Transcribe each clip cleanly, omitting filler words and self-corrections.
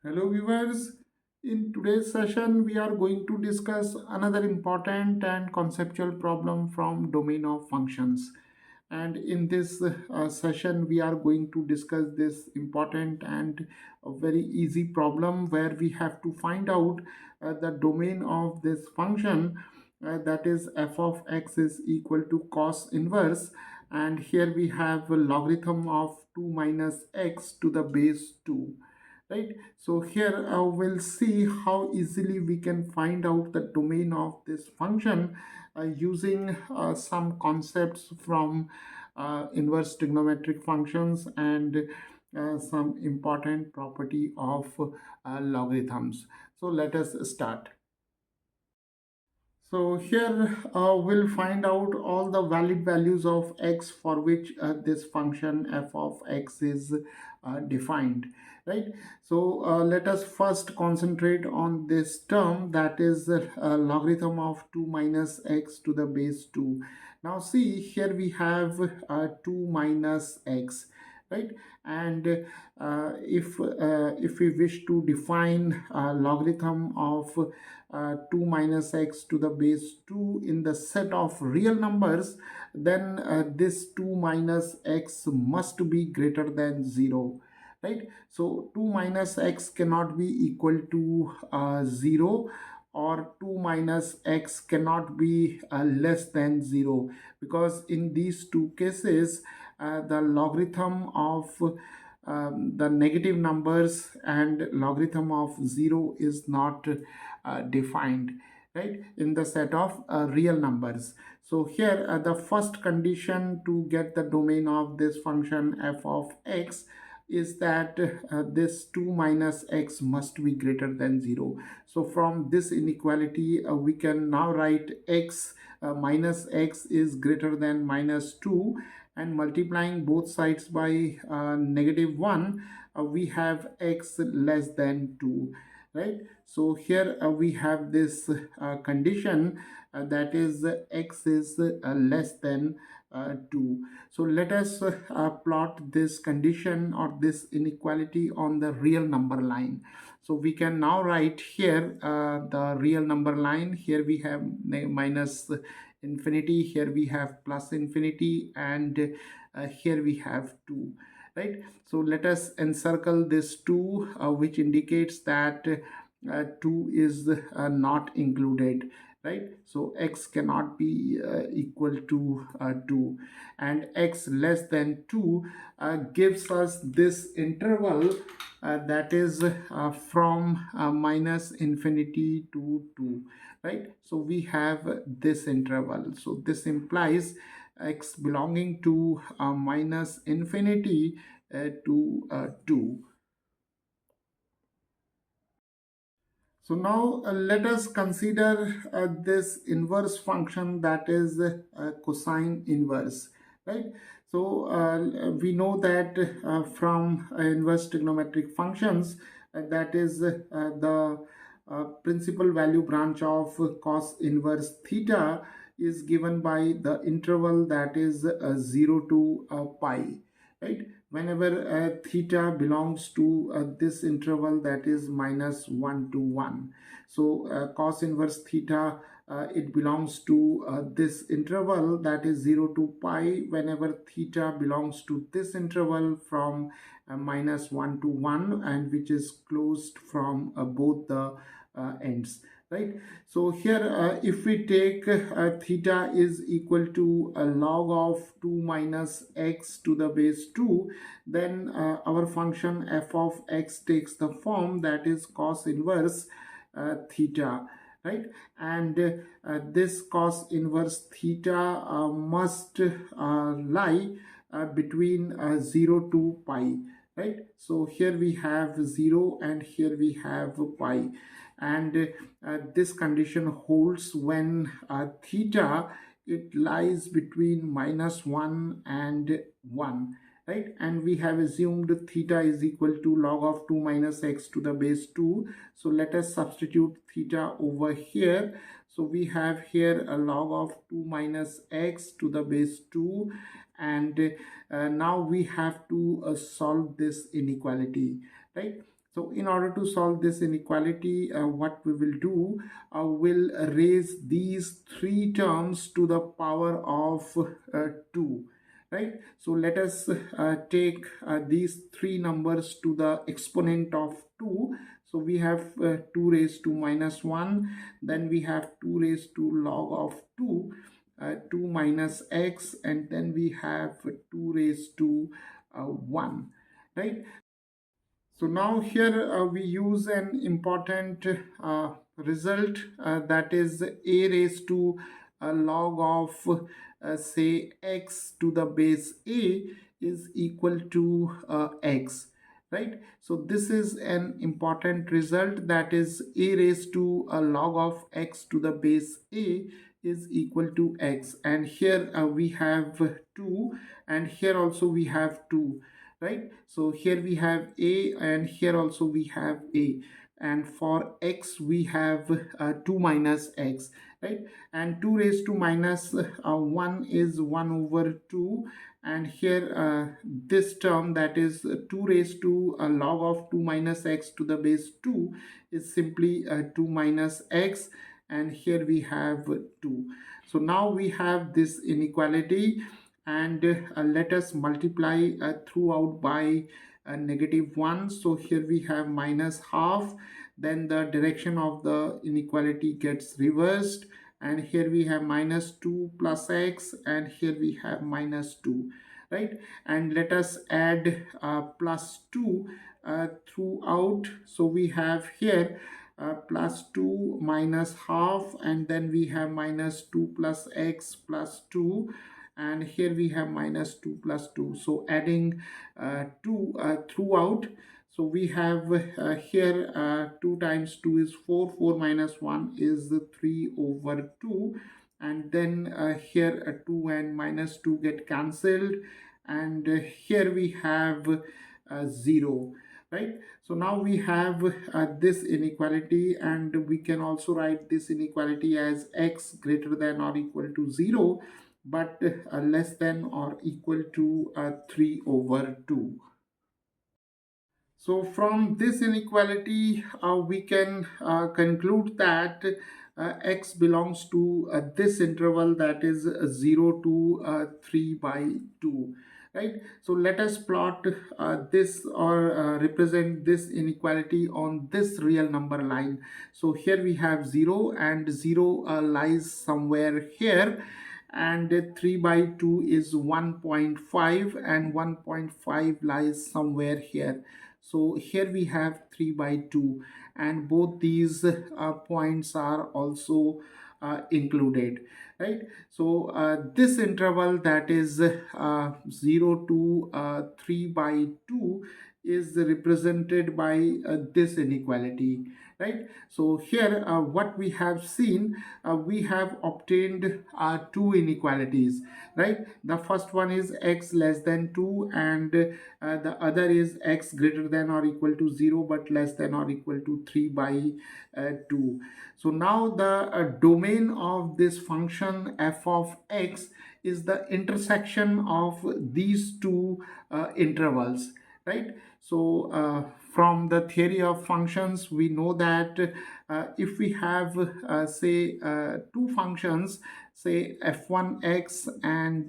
Hello viewers, in today's session we are going to discuss another important and conceptual problem from domain of functions. And in this session we are going to discuss this important and a very easy problem where we have to find out the domain of this function, that is f of x is equal to cos inverse, and here we have a logarithm of 2 minus x to the base 2, right? So here we'll see how easily we can find out the domain of this function using some concepts from inverse trigonometric functions and some important property of logarithms. So let us start. So here we'll find out all the valid values of x for which this function f of x is defined, right? So let us first concentrate on this term, that is logarithm of 2 minus x to the base 2. Now see, here we have 2 minus x, right? And if we wish to define logarithm of 2 minus x to the base 2 in the set of real numbers, then this 2 minus x must be greater than 0, right? So 2 minus x cannot be equal to 0, or 2 minus x cannot be less than 0, because in these two cases the logarithm of the negative numbers and logarithm of 0 is not defined, right, in the set of real numbers. So here the first condition to get the domain of this function f of x is that this 2 minus x must be greater than 0. So from this inequality we can now write x minus x is greater than minus 2, and multiplying both sides by -1 we have x less than 2, right? So here we have this condition, that is x is less than 2. So let us plot this condition or this inequality on the real number line. So we can now write here the real number line. Here we have minus infinity, here we have plus infinity, and here we have 2, right? So let us encircle this 2, which indicates that 2 is not included, right? So x cannot be equal to 2, and x less than 2 gives us this interval, that is from minus infinity to 2, right? So we have this interval, so this implies x belonging to minus infinity to 2. So now let us consider this inverse function, that is cosine inverse, right? So we know that from inverse trigonometric functions, that is the principal value branch of cos inverse theta is given by the interval that is 0 to pi, right? Whenever theta belongs to this interval, that is -1 to 1. So cos inverse theta, it belongs to this interval, that is 0 to pi, whenever theta belongs to this interval from -1 to 1, and which is closed from both the ends, right? So here if we take theta is equal to a log of 2 minus x to the base 2, then our function f of x takes the form, that is cos inverse theta, right? And this cos inverse theta must lie between 0 to pi, right? So here we have 0 and here we have pi, and this condition holds when theta, it lies between -1 and 1, right? And we have assumed theta is equal to log of 2 minus x to the base 2. So let us substitute theta over here. So we have here a log of 2 minus x to the base 2, and now we have to solve this inequality, right? So in order to solve this inequality, what we will do, we'll raise these three terms to the power of 2, right? So let us take these three numbers to the exponent of 2. So we have 2 raised to minus 1, then we have 2 raised to log of 2, 2 minus x, and then we have 2 raised to 1, right? So now here we use an important result, that is a raised to log of say x to the base a is equal to x, right? So this is an important result, that is a raised to a log of x to the base a is equal to x, and here we have 2, and here also we have 2, right? So here we have a, and here also we have a, and for x we have 2 minus x, right? And 2 raised to minus 1 is 1 over 2, and here this term, that is 2 raised to a log of 2 minus x to the base 2 is simply 2 minus x, and here we have 2. So now we have this inequality, and let us multiply throughout by -1. So here we have minus half, then the direction of the inequality gets reversed, and here we have minus 2 plus x, and here we have minus 2, right? And let us add plus 2 throughout. So we have here plus 2 minus half, and then we have minus 2 plus x plus 2, and here we have minus 2 plus 2. So adding 2 throughout, so we have here 2 times 2 is 4, 4 minus 1 is 3 over 2, and then here 2 and minus 2 get cancelled, and here we have 0, right? So now we have this inequality, and we can also write this inequality as x greater than or equal to 0, but less than or equal to 3 over 2. So from this inequality, we can conclude that x belongs to this interval, that is 0 to 3 by 2. Right. So let us plot this, or represent this inequality on this real number line. So here we have 0, and 0 lies somewhere here, and 3 by 2 is 1.5, and 1.5 lies somewhere here. So here we have 3 by 2, and both these points are also included, right? So this interval, that is 0 to 3 by 2, is represented by this inequality, right? So here what we have seen, we have obtained two inequalities, right? The first one is x less than 2, and the other is x greater than or equal to 0 but less than or equal to 3 by 2. So now the domain of this function f of x is the intersection of these two intervals, right? So from the theory of functions, we know that if we have say two functions, say f1x and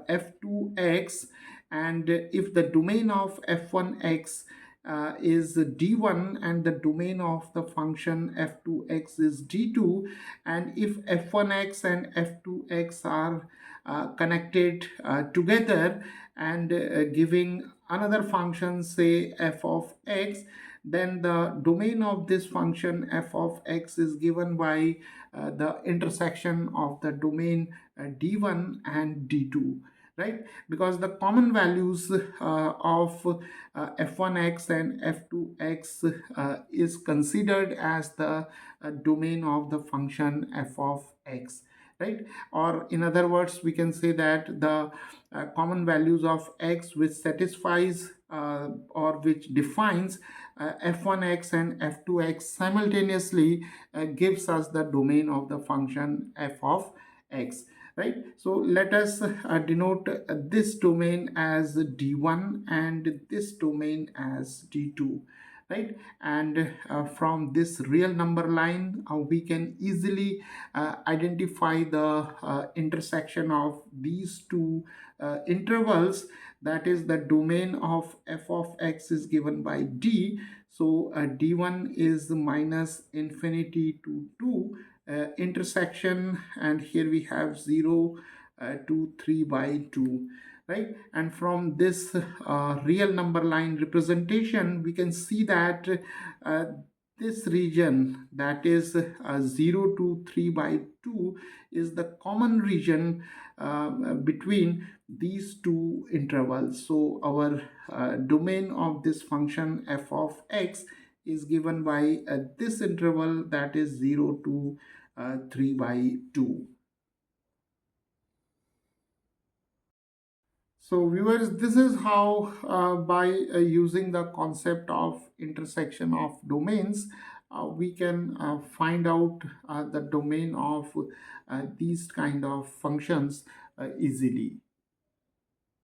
f2x, and if the domain of f1x is d1, and the domain of the function f2x is d2, and if f1x and f2x are connected together, and giving another function, say f of x, then the domain of this function f of x is given by the intersection of the domain d1 and d2, right? Because the common values of f1x and f2x is considered as the domain of the function f of x, right? Or in other words, we can say that the common values of x which satisfies or which defines f1x and f2x simultaneously gives us the domain of the function f of x, right? So let us denote this domain as d1 and this domain as d2, right? And from this real number line, we can easily identify the intersection of these two intervals. That is, the domain of f of x is given by d. So d1 is minus infinity to 2 intersection, and here we have 0 to 3 by 2, right? And from this real number line representation, we can see that uh, this region, that is 0 to 3 by 2, is the common region between these two intervals. So our domain of this function f of x is given by this interval, that is 0 to 3 by 2. So viewers, this is how by using the concept of intersection of domains, we can find out the domain of these kind of functions easily.